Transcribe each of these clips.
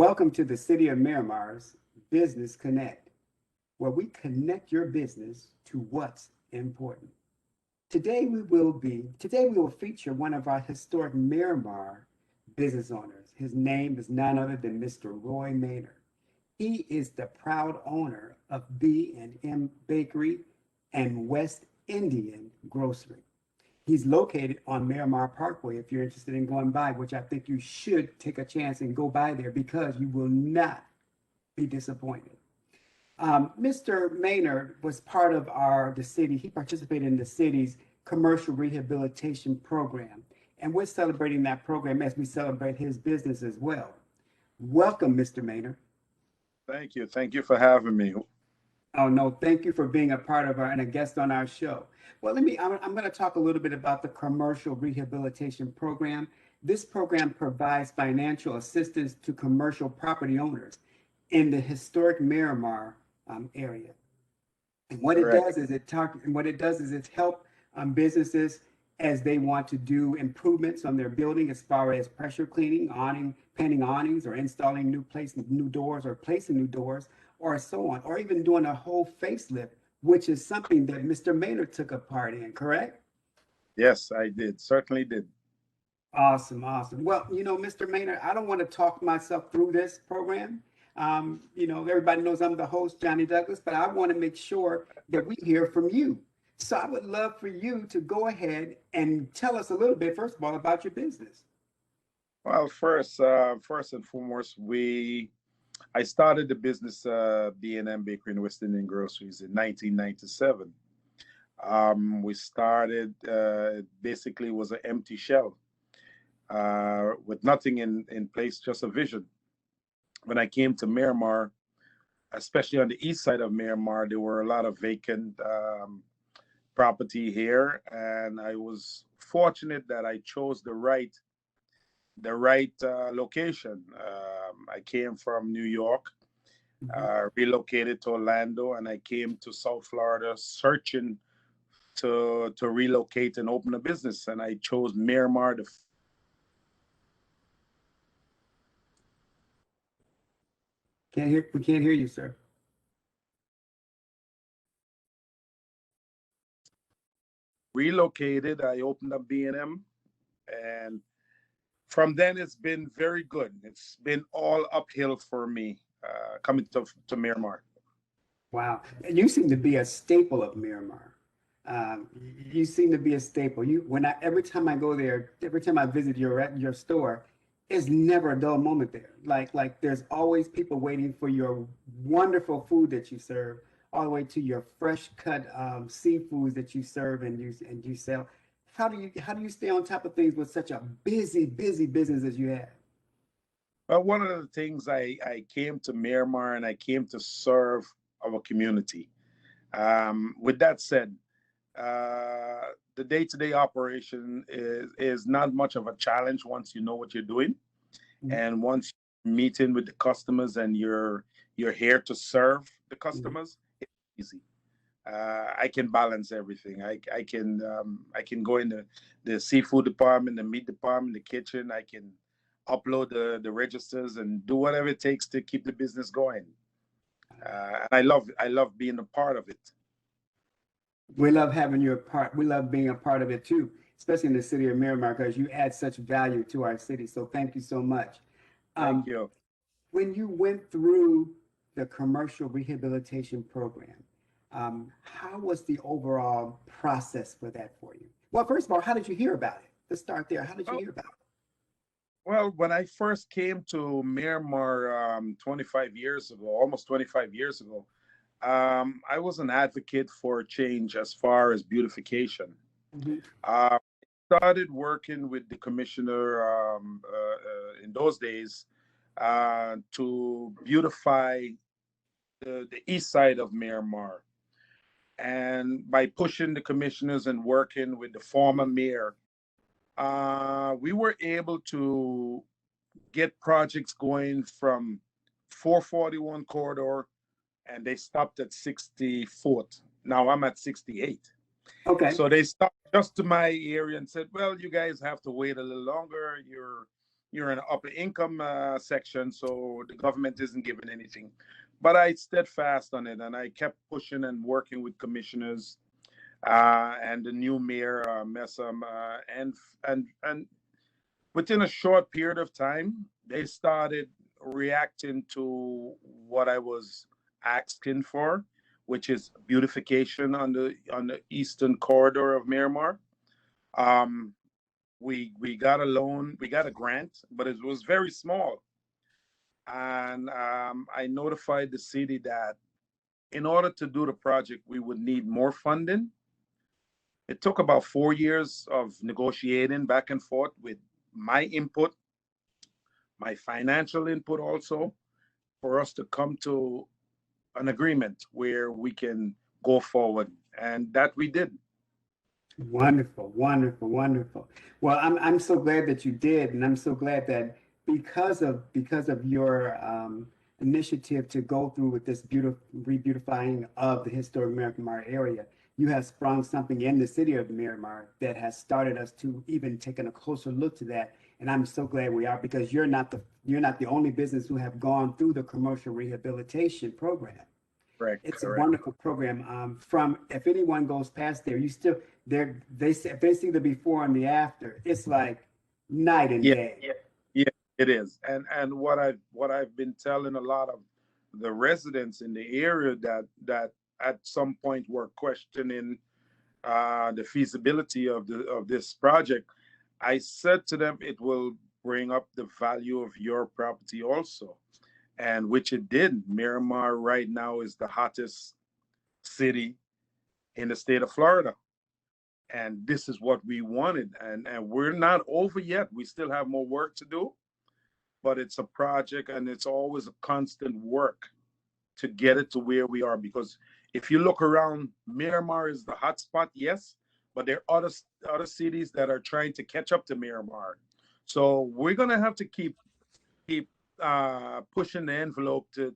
Welcome to the City of Miramar's Business Connect, where we connect your business to what's important. Today we will feature one of our historic Miramar business owners. His name is none other than Mr. Roy Maynard. He is the proud owner of B&M Bakery and West Indian Grocery. He's located on Miramar Parkway if you're interested in going by, which I think you should take a chance and go by there because you will not be disappointed. Mr. Maynard was part of the city. He participated in the city's commercial rehabilitation program. And we're celebrating that program as we celebrate his business as well. Welcome, Mr. Maynard. Thank you. Thank you for having me. Oh, no, thank you for being a part of and a guest on our show. Well, I'm going to talk a little bit about the commercial rehabilitation program. This program provides financial assistance to commercial property owners in the historic Miramar area. And what it does is it help businesses as they want to do improvements on their building as far as pressure cleaning, painting awnings, or installing new doors, or placing new doors, or so on, or even doing a whole facelift, which is something that Mr. Maynard took a part in, correct? Yes, I did. Certainly did. Awesome, awesome. Well, Mr. Maynard, I don't want to talk myself through this program. Everybody knows I'm the host, Johnny Douglas, but I want to make sure that we hear from you. So I would love for you to go ahead and tell us a little bit, first of all, about your business. Well, first and foremost, I started the business B&M Bakery and West Indian Groceries in 1997. We started basically was an empty shell with nothing in place, just a vision. When I came to Miramar, especially on the east side of Miramar, there were a lot of vacant property here, and I was fortunate that I chose the right location. I came from New York, relocated to Orlando, and I came to South Florida searching to relocate and open a business, and I chose Miramar. We can't hear you, sir. Relocated, I opened up B&M, and from then it's been very good. It's been all uphill for me coming to Miramar. Wow, and you seem to be a staple of Miramar. You seem to be a staple. Every time I go there, every time I visit your store, it's never a dull moment there. Like there's always people waiting for your wonderful food that you serve, all the way to your fresh cut seafoods that you serve and you sell. How do you stay on top of things with such a busy business as you have? Well, one of the things I came to Miramar and I came to serve our community. With that said, the day-to-day operation is not much of a challenge once you know what you're doing, and once you're meeting with the customers and you're here to serve the customers, it's easy. I can balance everything. I can go in the seafood department, the meat department, the kitchen. I can upload the registers and do whatever it takes to keep the business going. And I love being a part of it. We love having you a part. We love being a part of it too, especially in the city of Miramar, because you add such value to our city. So thank you so much. Thank you. When you went through the commercial rehabilitation program, how was the overall process for that for you? Well, first of all, how did you hear about it? Let's start there. How did you hear about it? Well, when I first came to Miramar 25 years ago, almost 25 years ago, I was an advocate for change as far as beautification. I started working with the commissioner in those days to beautify the east side of Miramar. And by pushing the commissioners and working with the former mayor, we were able to get projects going from 441 corridor, and they stopped at 64th. Now I'm at 68. Okay. So they stopped just to my area and said, well, you guys have to wait a little longer. you're in an upper income section, so the government isn't giving anything. But I steadfast on it, and I kept pushing and working with commissioners and the new mayor, Messam, and within a short period of time, they started reacting to what I was asking for, which is beautification on the eastern corridor of Miramar. Um, we got a loan, we got a grant, but it was very small. And I notified the city that in order to do the project, we would need more funding. It took about 4 years of negotiating back and forth with my input, my financial input also, for us to come to an agreement where we can go forward. And that we did. Wonderful, wonderful, wonderful. Well, I'm so glad that you did, and I'm so glad that because of your initiative to go through with this beautiful re-beautifying of the historic Miramar area, you have sprung something in the city of Miramar that has started us to even taking a closer look to that. And I'm so glad we are, because you're not the only business who have gone through the commercial rehabilitation program. Correct, It's a correct. wonderful program. From if anyone goes past there, you still if they see the before and the after, it's like night and Yeah, day. yeah, it is. And what I've been telling a lot of the residents in the area that at some point were questioning the feasibility of this project, I said to them it will bring up the value of your property also, and which it did. Miramar right now is the hottest city in the state of Florida. And this is what we wanted. And we're not over yet. We still have more work to do, but it's a project and it's always a constant work to get it to where we are. Because if you look around, Miramar is the hot spot, yes, but there are other cities that are trying to catch up to Miramar. So we're gonna have to keep pushing the envelope to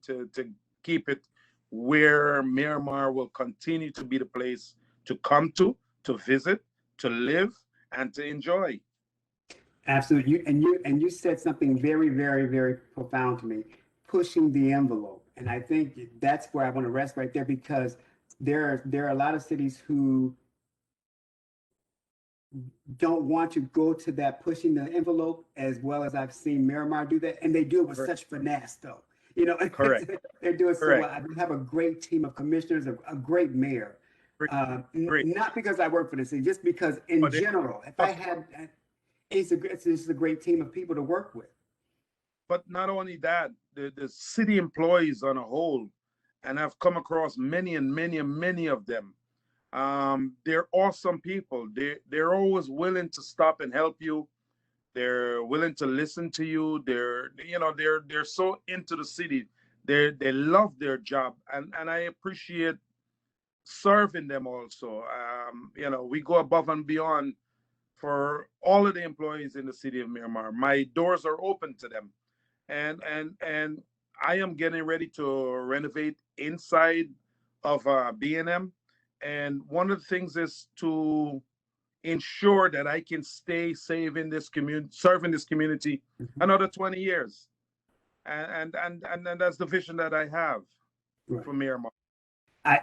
keep it where Miramar will continue to be the place to come to visit, to live, and to enjoy. Absolutely. You said something very, very, very profound to me, pushing the envelope. And I think that's where I want to rest right there, because there are a lot of cities who don't want to go to that pushing the envelope as well as I've seen Miramar do that. And they do it with Correct. such finesse, though. You know, Correct. they're doing so Correct. well. I have a great team of commissioners, a great mayor. Great. Great. Not because I work for the city, just because in But they, general, if I but had, it's a great team of people to work with. but not only that, the city employees on a whole, and I've come across many and many and many of them. They're awesome people. They're always willing to stop and help you. They're willing to listen to you. They're so into the city. They love their job, and I appreciate serving them also. We go above and beyond for all of the employees in the city of Miramar. My doors are open to them, and I am getting ready to renovate inside of B&M. And one of the things is to ensure that I can stay saving this community, serving this community Mhm. another 20 years. And that's the vision that I have Right. for Miramar.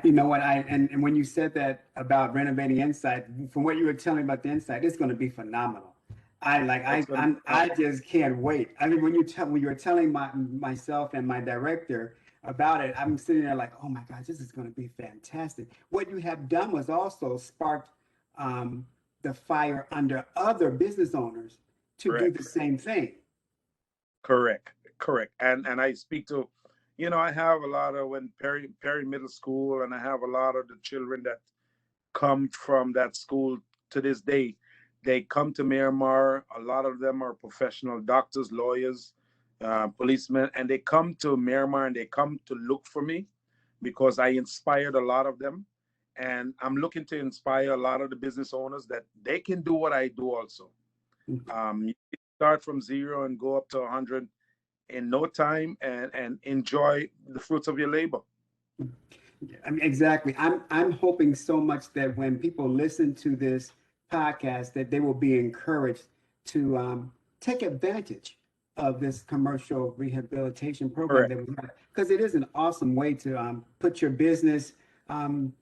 You know what, and when you said that about renovating inside, from what you were telling me about the inside, it's going to be phenomenal. It's going to be I just can't wait. I mean, when you were telling myself and my director about it, I'm sitting there like, oh my gosh, this is going to be fantastic. What you have done was also sparked the fire under other business owners to do the correct. same thing. Correct, correct. And I speak to, I have a lot of when Perry Middle School, and I have a lot of the children that come from that school to this day. They come to Miramar. A lot of them are professional doctors, lawyers, policemen, and they come to Miramar and they come to look for me because I inspired a lot of them. And I'm looking to inspire a lot of the business owners that they can do what I do also. You can start from zero and go up to 100 in no time, and enjoy the fruits of your labor. I mean, exactly. I'm hoping so much that when people listen to this podcast, that they will be encouraged to take advantage of this commercial rehabilitation program Correct. that we have, because it is an awesome way to put your business um,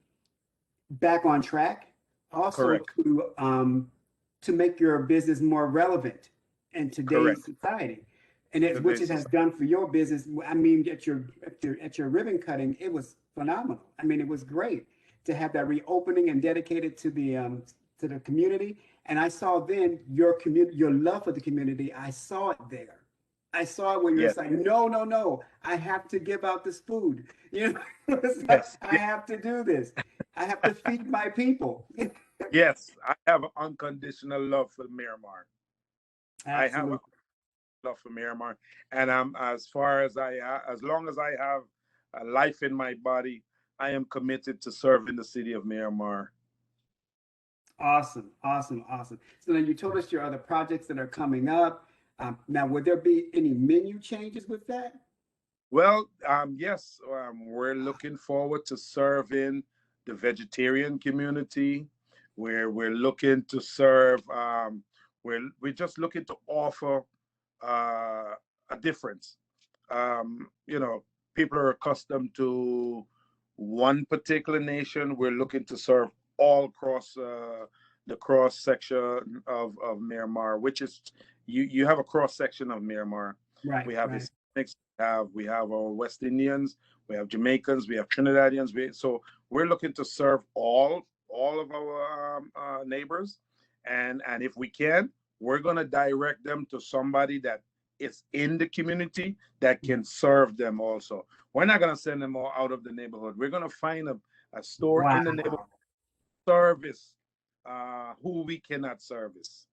back on track, also Correct. to make your business more relevant in today's Correct. society, and it's which Today's it has society. done for your business. I mean, at your ribbon cutting, it was phenomenal. I mean, it was great to have that reopening and dedicated to the community. And I saw then your community, your love for the community. I saw it there. I saw it when you're Yes. saying, no, no, no, I have to give out this food. You know, it's like, Yes. I Yes. have to do this. I have to feed my people. Yes. I have an unconditional love for Miramar. I have a Absolutely. love for Miramar, and I'm as far as as long as I have a life in my body, I am committed to serving the city of Miramar. Awesome, awesome, awesome. So then you told us your other projects that are coming up. Now, would there be any menu changes with that? Well, yes, we're looking forward to serving the vegetarian community. Where we're looking to serve. We're just looking to offer a difference. You know, people are accustomed to one particular nation. We're looking to serve all across the cross section of Myanmar, which is you have a cross section of Myanmar. Right, We have right. Hispanics, we have our West Indians, we have Jamaicans, we have Trinidadians. So we're looking to serve all of our neighbors, and if we can, we're gonna direct them to somebody that is in the community that can serve them also. We're not going to send them all out of the neighborhood. We're going to find a store in the neighborhood Wow. service who we cannot service.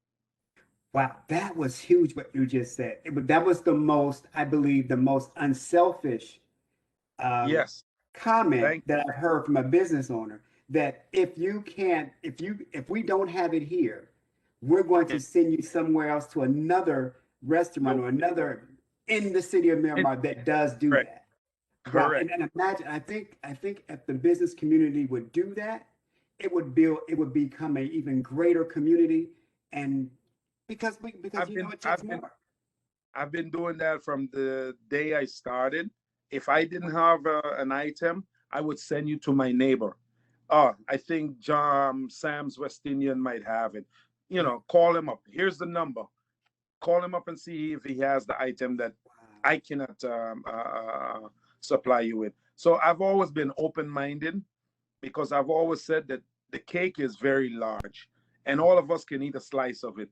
Wow, that was huge what you just said. That was the most, I believe, the most unselfish um, Yes, comment thank that I've heard from a business owner. That if we don't have it here, we're going to you. send you somewhere else to another restaurant No, or another in the city of Miramar that does do correct, that. Wow, correct. and imagine, I think if the business community would do that, it would become a even greater community, and because I've you know been it takes I've been more. I've been doing that from the day I started. If I didn't have an item, I would send you to my neighbor. Oh, I think John Sam's West Indian might have it. You Yeah. know, call him up. Here's the number. Call him up and see if he has the item that Wow. I cannot supply you with. So I've always been open minded because I've always said that the cake is very large and all of us can eat a slice of it.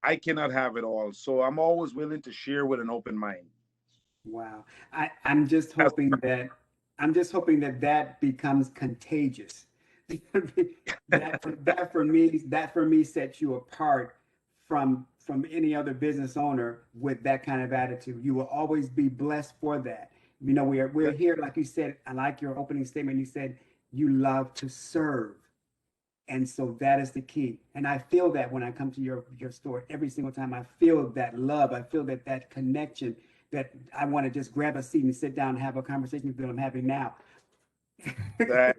I cannot have it all. So I'm always willing to share with an open mind. Wow. I'm just That's, hoping that that becomes contagious. That for me sets you apart from any other business owner with that kind of attitude. You will always be blessed for that. You know, we're here, like you said, I like your opening statement. You said you love to serve. And so that is the key. And I feel that when I come to your store every single time. I feel that love. I feel that connection, that I want to just grab a seat and sit down and have a conversation with them I'm having now. that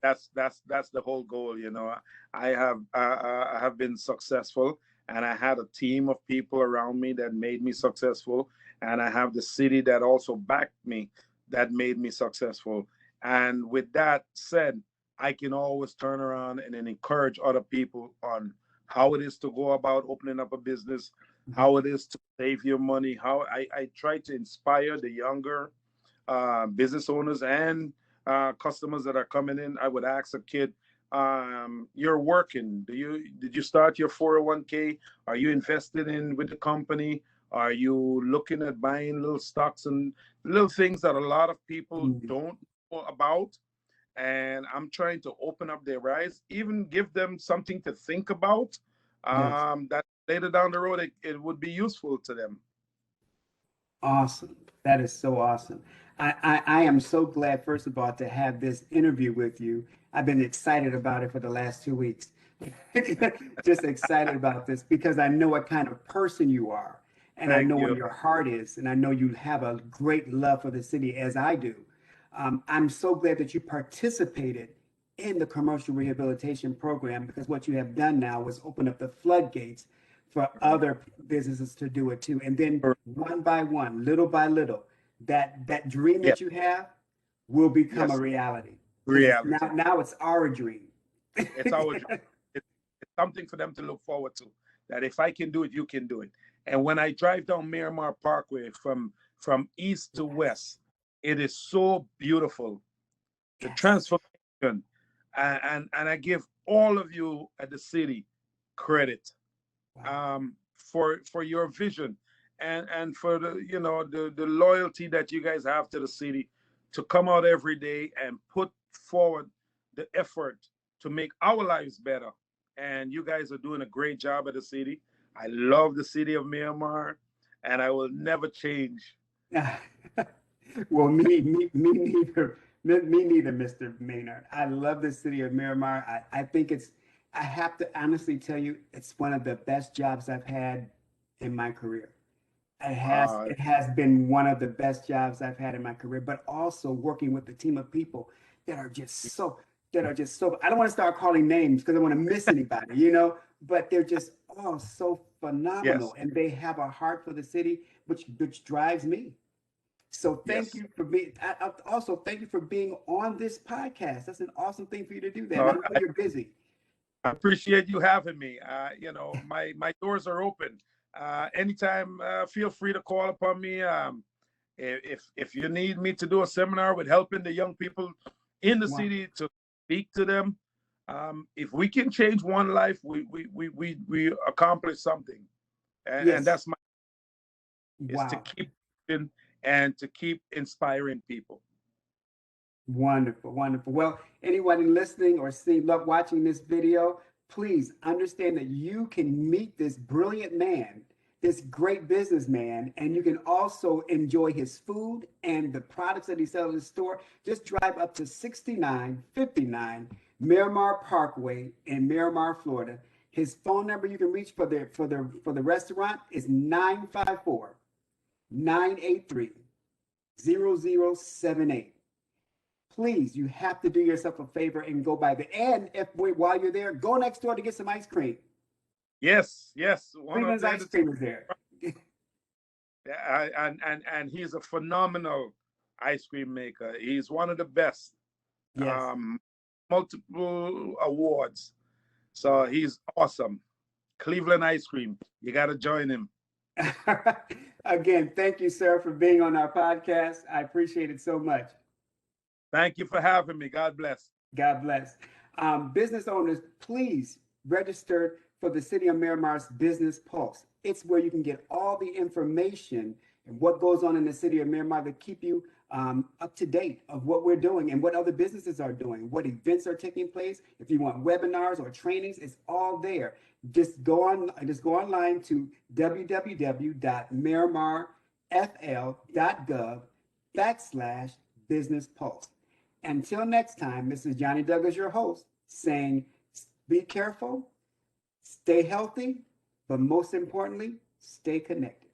that's the whole goal. You know, I have been successful, and I had a team of people around me that made me successful, and I have the city that also backed me, that made me successful. And with that said, I can always turn around and then encourage other people on how it is to go about opening up a business, how it is to save your money, how I try to inspire the younger business owners and customers that are coming in. I would ask a kid, "You're working. Did you start your 401k? Are you invested in with the company? Are you looking at buying little stocks and little things that a lot of people don't know about?" And I'm trying to open up their eyes, even give them something to think about. Yes. That later down the road it would be useful to them. Awesome. That is so awesome. I am so glad, first of all, to have this interview with you. I've been excited about it for the last 2 weeks. Just excited about this because I know what kind of person you are, and I Thank know where you. your heart is, and I know you have a great love for the city as I do. I'm so glad that you participated in the commercial rehabilitation program, because what you have done now is open up the floodgates for other businesses to do it too. And then one by one, little by little, that dream Yes, that you have will become a yes, reality. Because reality. now it's our dream. It's our dream. It's something for them to look forward to. That if I can do it, you can do it. And when I drive down Miramar Parkway from east to Yes, west, it is so beautiful. The yes. transformation, and I give all of you at the city credit Wow. for your vision and for the the loyalty that you guys have to the city to come out every day and put forward the effort to make our lives better. And you guys are doing a great job at the city. I love the city of Myanmar, and I will never change. Well, me neither. Me neither, Mr. Maynard. I love the city of Miramar. I think I have to honestly tell you, it's one of the best jobs I've had in my career. Uh, It has been one of the best jobs I've had in my career, but also working with a team of people that are just so I don't want to start calling names because I don't want to miss anybody, but they're just all so phenomenal yes, and they have a heart for the city, which drives me. So thank yes. you for being also thank you for being on this podcast. That's an awesome thing for you to do that. And I No, know you're busy. I appreciate you having me. My doors are open. Anytime, feel free to call upon me. If you need me to do a seminar with helping the young people in the Wow. city to speak to them, if we can change one life, we accomplish something. And Yes. that's my is to Wow. keep in and to keep inspiring people. Wonderful, wonderful. Well, anyone listening or seeing, love watching this video, please understand that you can meet this brilliant man, this great businessman, and you can also enjoy his food and the products that he sells in his store. Just drive up to 6959 Miramar Parkway in Miramar, Florida. His phone number you can reach for the restaurant is 954 983 0078. Please, you have to do yourself a favor and go by there. And if while you're there, go next door to get some ice cream. Yes, yes. One of Cleveland's the ice cream is there. and he's a phenomenal ice cream maker. He's one of the best. Yes. Multiple awards. So Wow. he's awesome. Cleveland ice cream. You got to join him. Again, thank you, sir, for being on our podcast. I appreciate it so much. Thank you for having me. God bless. God bless. Business owners, please register for the City of Miramar's Business Pulse. It's where you can get all the information and what goes on in the City of Miramar to keep you up to date of what we're doing and what other businesses are doing, what events are taking place. If you want webinars or trainings, it's all there. Just go online to www.miramarfl.gov/business pulse. Until next time, this is Johnny Douglas, your host, saying be careful, stay healthy, but most importantly, stay connected.